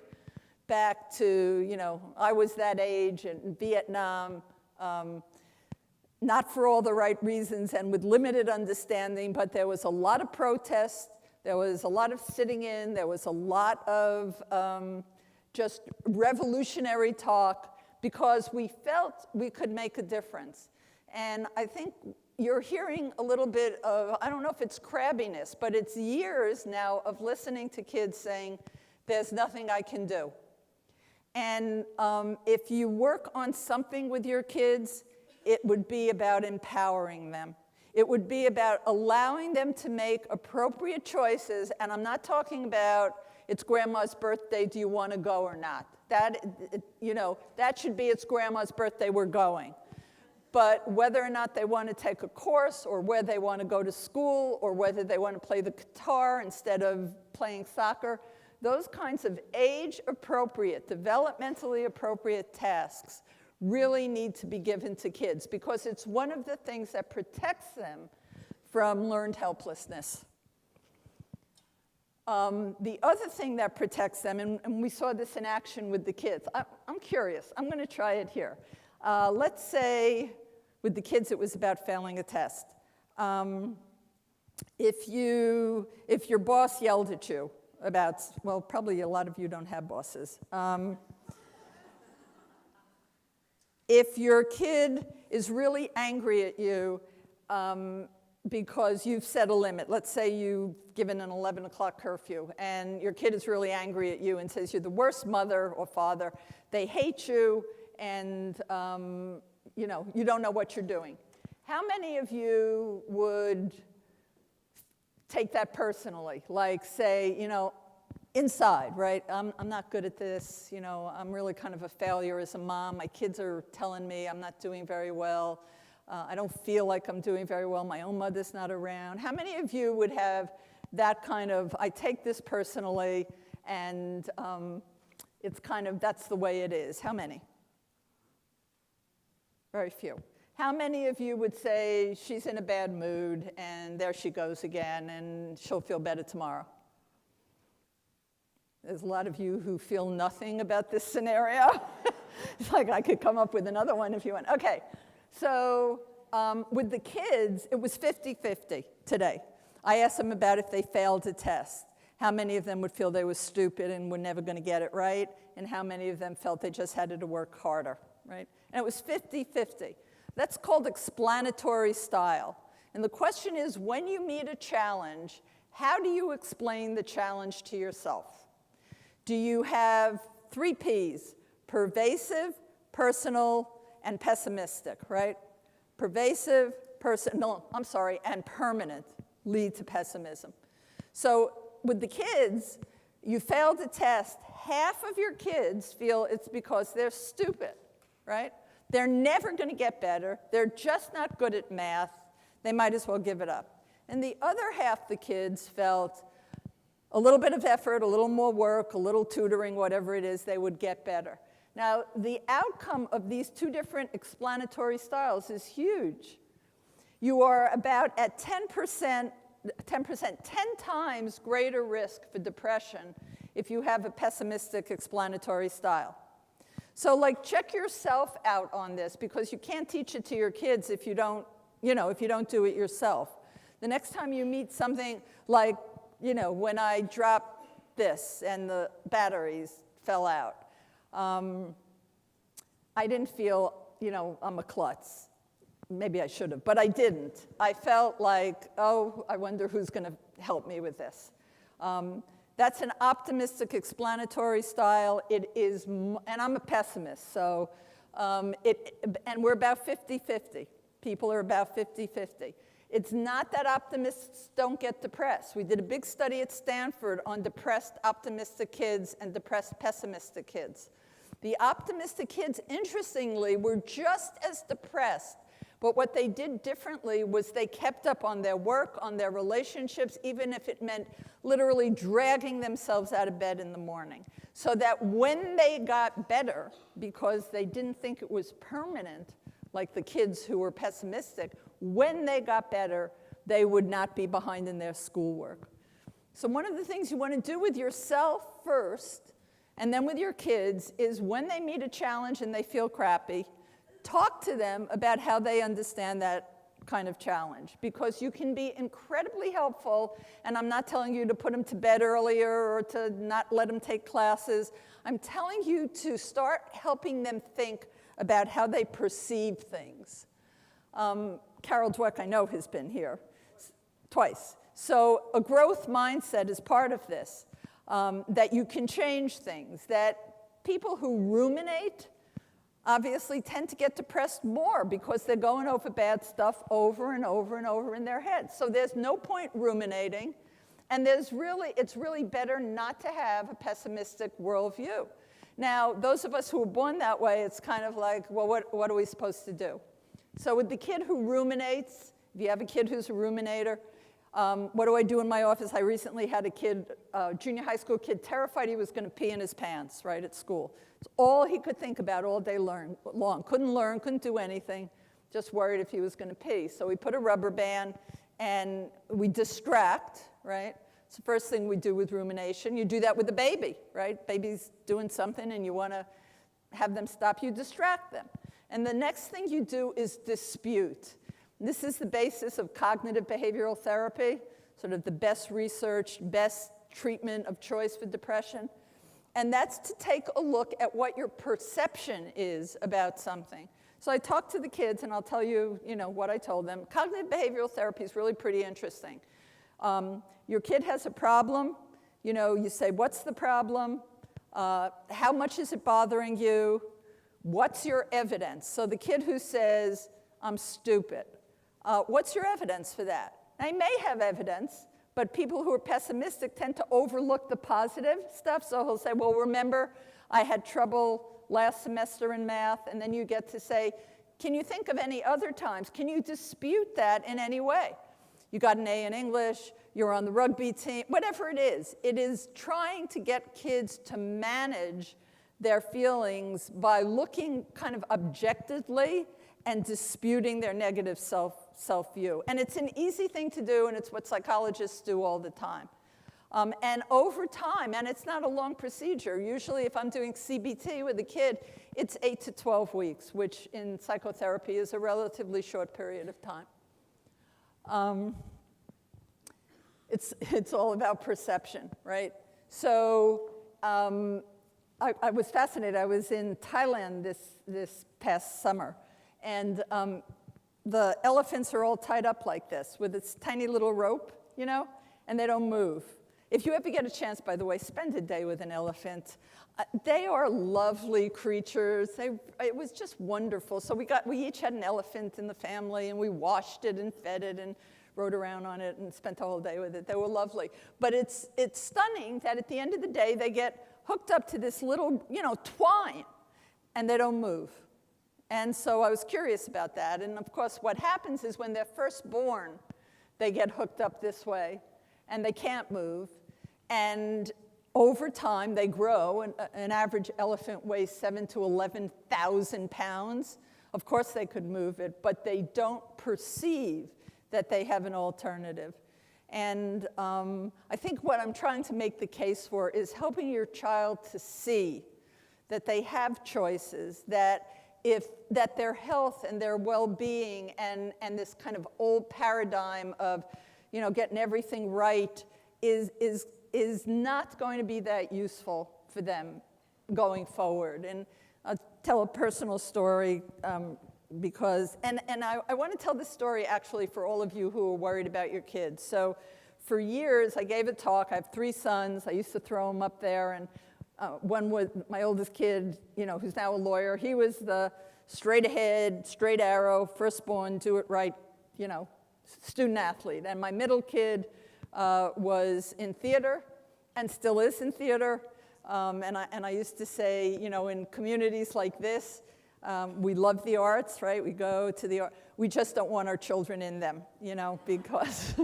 back to, I was that age in Vietnam, not for all the right reasons and with limited understanding, but there was a lot of protest, there was a lot of sitting in, there was a lot of just revolutionary talk because we felt we could make a difference. And I think you're hearing a little bit of, I don't know if it's crabbiness, but it's years now of listening to kids saying, there's nothing I can do. And if you work on something with your kids, it would be about empowering them. It would be about allowing them to make appropriate choices. And I'm not talking about, it's grandma's birthday, do you want to go or not? That should be, it's grandma's birthday, we're going. But whether or not they want to take a course, or where they want to go to school, or whether they want to play the guitar instead of playing soccer, those kinds of age-appropriate, developmentally appropriate tasks really need to be given to kids because it's one of the things that protects them from learned helplessness. The other thing that protects them, and we saw this in action with the kids. I'm curious. I'm going to try it here. Let's say with the kids it was about failing a test. If your boss yelled at you about, well, probably a lot of you don't have bosses. If your kid is really angry at you because you've set a limit, let's say you've given an 11 o'clock curfew, and your kid is really angry at you and says you're the worst mother or father, they hate you, and you don't know what you're doing. How many of you would take that personally? Like say, inside, right? I'm not good at this. I'm really kind of a failure as a mom. My kids are telling me I'm not doing very well. I don't feel like I'm doing very well. My own mother's not around. How many of you would have that kind of, I take this personally, and it's kind of, that's the way it is? How many? Very few. How many of you would say she's in a bad mood, and there she goes again, and she'll feel better tomorrow? There's a lot of you who feel nothing about this scenario. It's like I could come up with another one if you want. Okay, so with the kids, it was 50-50 today. I asked them about if they failed a test. How many of them would feel they were stupid and were never going to get it right, and how many of them felt they just had to work harder, right? And it was 50-50. That's called explanatory style. And the question is, when you meet a challenge, how do you explain the challenge to yourself? Do you have 3 Ps, pervasive, personal, and pessimistic, right? Pervasive, and permanent lead to pessimism. So with the kids, you failed a test, half of your kids feel it's because they're stupid, right? They're never going to get better. They're just not good at math. They might as well give it up. And the other half the kids felt a little bit of effort, a little more work, a little tutoring, whatever it is, they would get better. Now, the outcome of these 2 different explanatory styles is huge. You are about at 10 times greater risk for depression if you have a pessimistic explanatory style. So like check yourself out on this, because you can't teach it to your kids if you don't, if you don't do it yourself. The next time you meet something like, when I dropped this and the batteries fell out, I didn't feel, I'm a klutz. Maybe I should have, but I didn't. I felt like, oh, I wonder who's going to help me with this. That's an optimistic explanatory style. It is, and I'm a pessimist, so, and we're about 50-50. People are about 50-50. It's not that optimists don't get depressed. We did a big study at Stanford on depressed optimistic kids and depressed pessimistic kids. The optimistic kids, interestingly, were just as depressed, but what they did differently was they kept up on their work, on their relationships, even if it meant literally dragging themselves out of bed in the morning. So that when they got better, because they didn't think it was permanent, like the kids who were pessimistic, when they got better, they would not be behind in their schoolwork. So one of the things you want to do with yourself first, and then with your kids, is when they meet a challenge and they feel crappy, talk to them about how they understand that kind of challenge, because you can be incredibly helpful, and I'm not telling you to put them to bed earlier or to not let them take classes. I'm telling you to start helping them think about how they perceive things. Carol Dweck, I know, has been here twice. So a growth mindset is part of this, that you can change things, that people who ruminate obviously tend to get depressed more because they're going over bad stuff over and over and over in their heads. So there's no point ruminating, and it's really better not to have a pessimistic worldview. Now, those of us who were born that way, it's kind of like, well, what are we supposed to do? So with the kid who ruminates, if you have a kid who's a ruminator, what do I do in my office? I recently had a kid, junior high school kid, terrified he was going to pee in his pants, right, at school. It's all he could think about all day long. Couldn't learn, couldn't do anything, just worried if he was going to pee. So we put a rubber band, and we distract, right? It's the first thing we do with rumination. You do that with the baby, right? Baby's doing something, and you want to have them stop. You distract them. And the next thing you do is dispute. This is the basis of cognitive behavioral therapy, sort of the best researched, best treatment of choice for depression. And that's to take a look at what your perception is about something. So I talked to the kids, and I'll tell you, what I told them. Cognitive behavioral therapy is really pretty interesting. Your kid has a problem. You say, what's the problem? How much is it bothering you? What's your evidence? So the kid who says, I'm stupid, what's your evidence for that? They may have evidence, but people who are pessimistic tend to overlook the positive stuff. So he'll say, well, remember, I had trouble last semester in math. And then you get to say, can you think of any other times? Can you dispute that in any way? You got an A in English, you're on the rugby team, whatever it is trying to get kids to manage their feelings by looking kind of objectively and disputing their negative self-view. And it's an easy thing to do, and it's what psychologists do all the time. And over time, and it's not a long procedure. Usually if I'm doing CBT with a kid, it's 8 to 12 weeks, which in psychotherapy is a relatively short period of time. It's all about perception, right? So I was fascinated. I was in Thailand this past summer, and the elephants are all tied up like this with this tiny little rope, and they don't move. If you ever get a chance, by the way, spend a day with an elephant. They are lovely creatures. It was just wonderful. So we each had an elephant in the family, and we washed it and fed it and rode around on it and spent the whole day with it. They were lovely. But it's stunning that at the end of the day, they get hooked up to this little, twine, and they don't move. And so I was curious about that. And of course, what happens is when they're first born, they get hooked up this way, and they can't move. And over time, they grow. An average elephant weighs 7,000 to 11,000 pounds. Of course, they could move it, but they don't perceive that they have an alternative. And I think what I'm trying to make the case for is helping your child to see that they have choices, that their health and their well-being and this kind of old paradigm of, getting everything right is not going to be that useful for them going forward. And I'll tell a personal story because I want to tell this story actually for all of you who are worried about your kids. So for years, I gave a talk. I have 3 sons. I used to throw them up there, and one was my oldest kid, who's now a lawyer. He was the straight ahead, straight arrow, firstborn, do it right, student athlete. And my middle kid was in theater and still is in theater. And I used to say, in communities like this, we love the arts, right? We go to the art. We just don't want our children in them, because,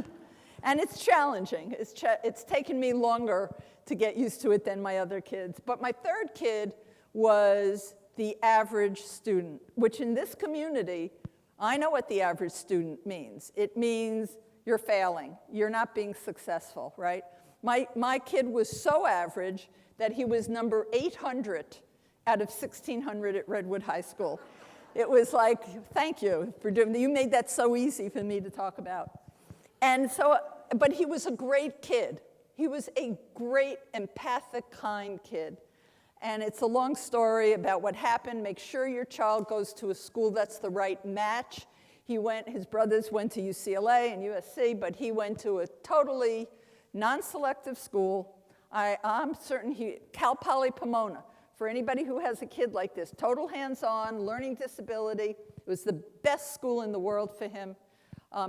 and it's challenging. It's taken me longer to get used to it than my other kids. But my third kid was the average student, which in this community, I know what the average student means. It means you're failing. You're not being successful, right? My kid was so average that he was number 800 out of 1,600 at Redwood High School. It was like, thank you for doing that. You made that so easy for me to talk about. And so, but he was a great kid. He was a great, empathic, kind kid. And it's a long story about what happened. Make sure your child goes to a school that's the right match. His brothers went to UCLA and USC, but he went to a totally non-selective school. I'm certain Cal Poly Pomona, for anybody who has a kid like this, total hands-on, learning disability. It was the best school in the world for him.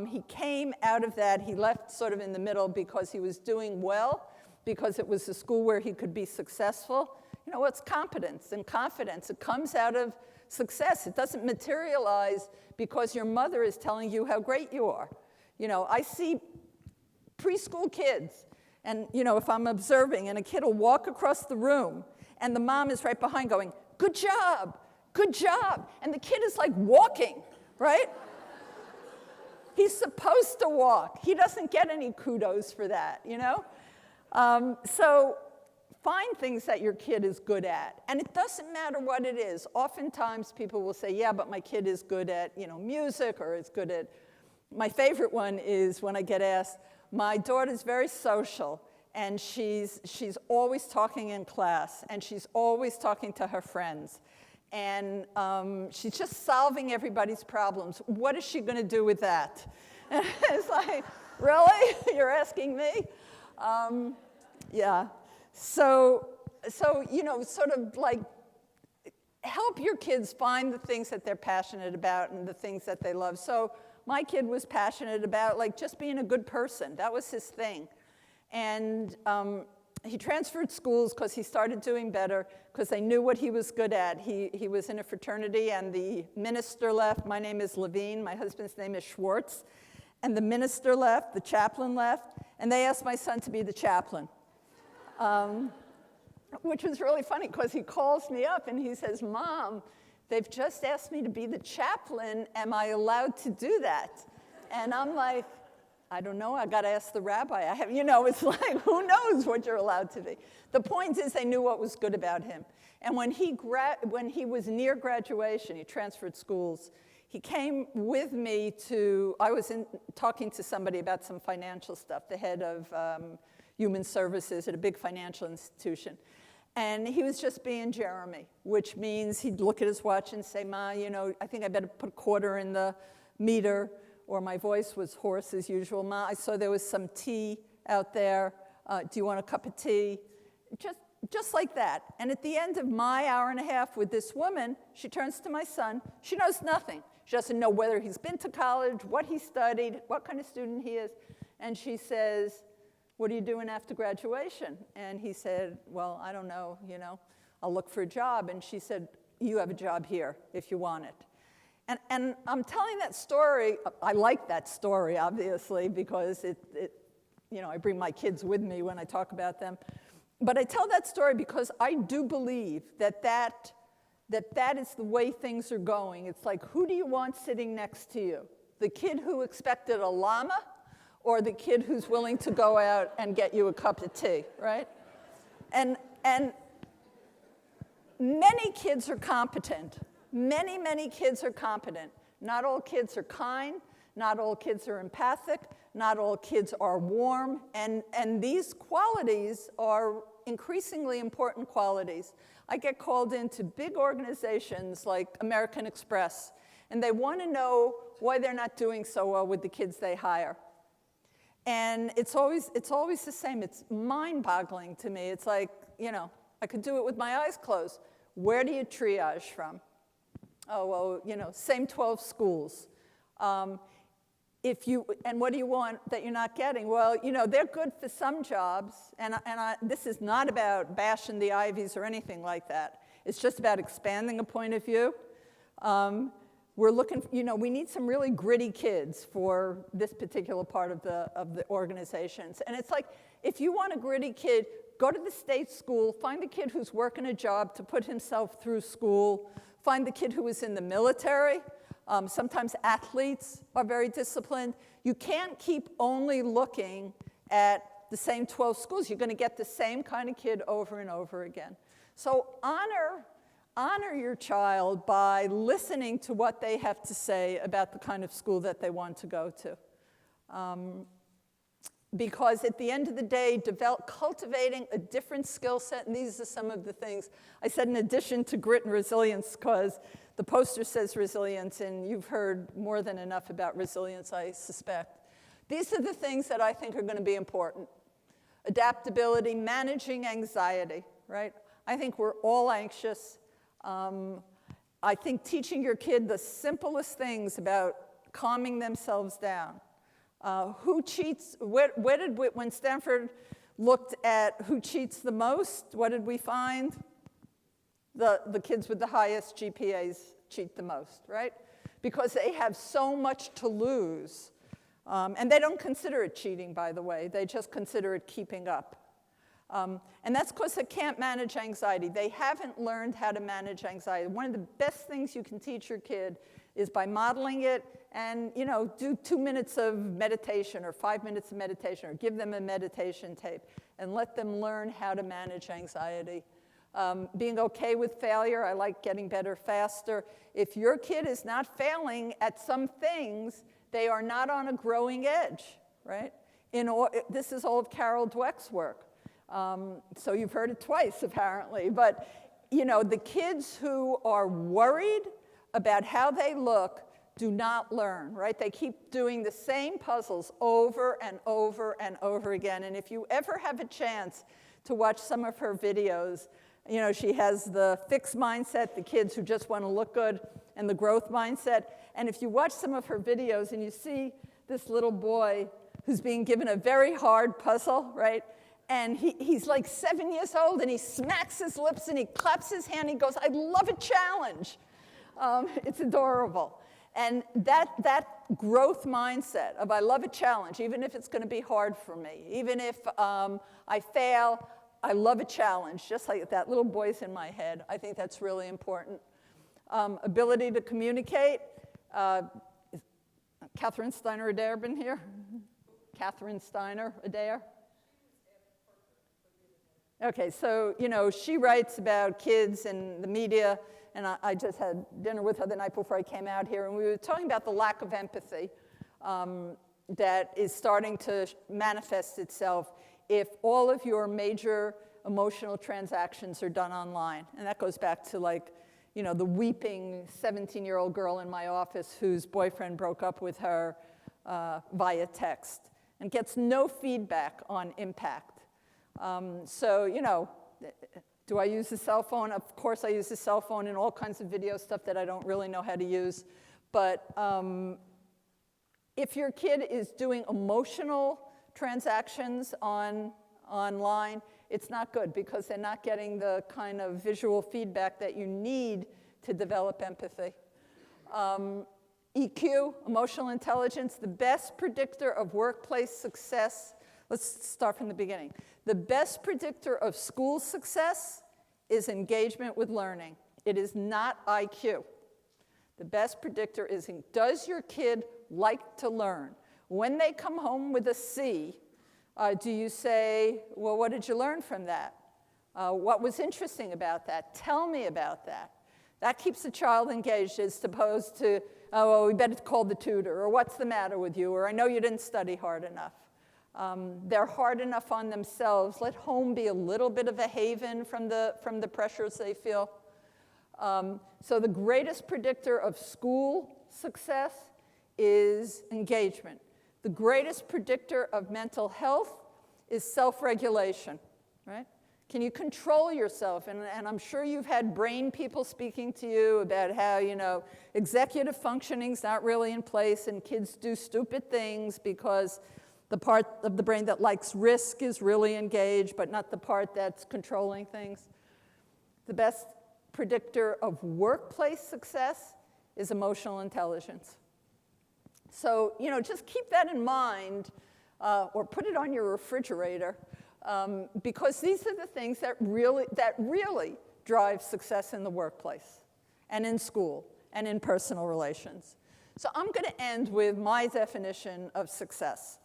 He came out of that. He left sort of in the middle because he was doing well, because it was a school where he could be successful. What's competence and confidence? It comes out of success. It doesn't materialize because your mother is telling you how great you are. I see preschool kids, and if I'm observing, and a kid will walk across the room, and the mom is right behind going, good job, and the kid is like walking, right? He's supposed to walk. He doesn't get any kudos for that, So find things that your kid is good at, and it doesn't matter what it is. Oftentimes people will say, yeah, but my kid is good at, music, or is good at, my favorite one is when I get asked, my daughter's very social, and she's always talking in class, and she's always talking to her friends, and she's just solving everybody's problems. What is she going to do with that? And it's like, really? You're asking me? Yeah. So sort of like help your kids find the things that they're passionate about and the things that they love. So my kid was passionate about just being a good person. That was his thing. And he transferred schools because he started doing better, because they knew what he was good at. He was in a fraternity, and the minister left. My name is Levine. My husband's name is Schwartz. And the minister left, the chaplain left, and they asked my son to be the chaplain. Which was really funny, because he calls me up and he says, Mom, they've just asked me to be the chaplain. Am I allowed to do that? And I'm like, I don't know. I got to ask the rabbi. It's like, who knows what you're allowed to be? The point is, they knew what was good about him. And when he was near graduation, he transferred schools. He came with me I was talking to somebody about some financial stuff, the head of human services at a big financial institution. And he was just being Jeremy, which means he'd look at his watch and say, Ma, I think I better put a quarter in the meter, or my voice was hoarse as usual. Ma, I saw there was some tea out there. Do you want a cup of tea? Just like that. And at the end of my hour and a half with this woman, she turns to my son. She knows nothing. She doesn't know whether he's been to college, what he studied, what kind of student he is. And she says, what are you doing after graduation? And he said, well, I don't know, I'll look for a job. And she said, you have a job here if you want it. And I'm telling that story. I like that story, obviously, because I bring my kids with me when I talk about them. But I tell that story because I do believe that is the way things are going. It's like, who do you want sitting next to you? The kid who expected a llama, or the kid who's willing to go out and get you a cup of tea, right? And Many kids are competent. Many, many kids are competent. Not all kids are kind. Not all kids are empathic. Not all kids are warm. And these qualities are increasingly important qualities. I get called into big organizations like American Express, and they want to know why they're not doing so well with the kids they hire. And it's always the same. It's mind-boggling to me. It's like, you know, I could do it with my eyes closed. Where do you triage from? Oh, well, you know, same 12 schools. And what do you want that you're not getting? Well, you know, they're good for some jobs, and this is not about bashing the Ivies or anything like that. It's just about expanding a point of view. We're looking, you know, we need some really gritty kids for this particular part of the organizations. And it's like, if you want a gritty kid, go to the state school, find the kid who's working a job to put himself through school, find the kid who is in the military. Sometimes athletes are very disciplined. You can't keep only looking at the same 12 schools. You're going to get the same kind of kid over and over again. So honor your child by listening to what they have to say about the kind of school that they want to go to. Because at the end of the day, cultivating a different skill set, and these are some of the things I said in addition to grit and resilience, because the poster says resilience, and you've heard more than enough about resilience, I suspect. These are the things that I think are going to be important. Adaptability, managing anxiety, right? I think we're all anxious. I think teaching your kid the simplest things about calming themselves down. Who cheats? When Stanford looked at who cheats the most, what did we find? The kids with the highest GPAs cheat the most, right? Because they have so much to lose. And they don't consider it cheating, by the way. They just consider it keeping up. And that's because they can't manage anxiety. They haven't learned how to manage anxiety. One of the best things you can teach your kid is by modeling it and, you know, do 2 minutes of meditation or 5 minutes of meditation, or give them a meditation tape and let them learn how to manage anxiety. Being okay with failure. I like getting better faster. If your kid is not failing at some things, they are not on a growing edge, right? This is all of Carol Dweck's work. So you've heard it twice, apparently. But, you know, the kids who are worried about how they look do not learn, right? They keep doing the same puzzles over and over and over again. And if you ever have a chance to watch some of her videos, you know, she has the fixed mindset, the kids who just want to look good, and the growth mindset. And if you watch some of her videos and you see this little boy who's being given a very hard puzzle, right? And he's like 7 years old, and he smacks his lips, and he claps his hand, and he goes, "I love a challenge." It's adorable. And that growth mindset of I love a challenge, even if it's going to be hard for me, even if I fail, I love a challenge, just like that little voice in my head. I think that's really important. Ability to communicate. Is Catherine Steiner-Adair been here? Catherine Steiner-Adair? Okay, so, you know, she writes about kids and the media, and I just had dinner with her the night before I came out here, and we were talking about the lack of empathy that is starting to manifest itself if all of your major emotional transactions are done online. And that goes back to, like, you know, the weeping 17-year-old girl in my office whose boyfriend broke up with her via text and gets no feedback on impact. So, you know, do I use the cell phone? Of course I use the cell phone in all kinds of video stuff that I don't really know how to use. But if your kid is doing emotional transactions online, it's not good because they're not getting the kind of visual feedback that you need to develop empathy. EQ, emotional intelligence, the best predictor of workplace success. Let's start from the beginning. The best predictor of school success is engagement with learning. It is not IQ. The best predictor is, does your kid like to learn? When they come home with a C, do you say, well, what did you learn from that? What was interesting about that? Tell me about that. That keeps the child engaged as opposed to, oh, well, we better call the tutor, or what's the matter with you, or I know you didn't study hard enough. They're hard enough on themselves. Let home be a little bit of a haven from the pressures they feel. So the greatest predictor of school success is engagement. The greatest predictor of mental health is self-regulation, right? Can you control yourself? And I'm sure you've had brain people speaking to you about how, executive functioning's not really in place and kids do stupid things because the part of the brain that likes risk is really engaged, but not the part that's controlling things. The best predictor of workplace success is emotional intelligence. So, just keep that in mind or put it on your refrigerator because these are the things that really drive success in the workplace and in school and in personal relations. So I'm going to end with my definition of success.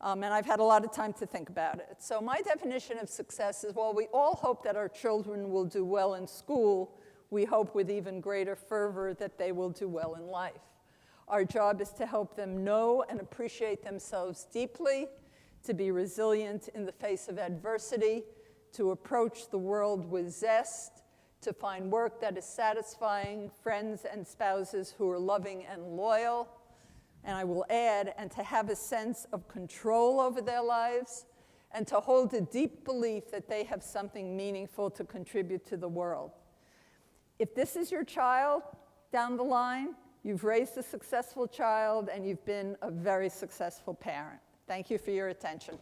And I've had a lot of time to think about it. So my definition of success is, while we all hope that our children will do well in school, we hope with even greater fervor that they will do well in life. Our job is to help them know and appreciate themselves deeply, to be resilient in the face of adversity, to approach the world with zest, to find work that is satisfying, friends and spouses who are loving and loyal, and I will add, and to have a sense of control over their lives, and to hold a deep belief that they have something meaningful to contribute to the world. If this is your child down the line, you've raised a successful child and you've been a very successful parent. Thank you for your attention.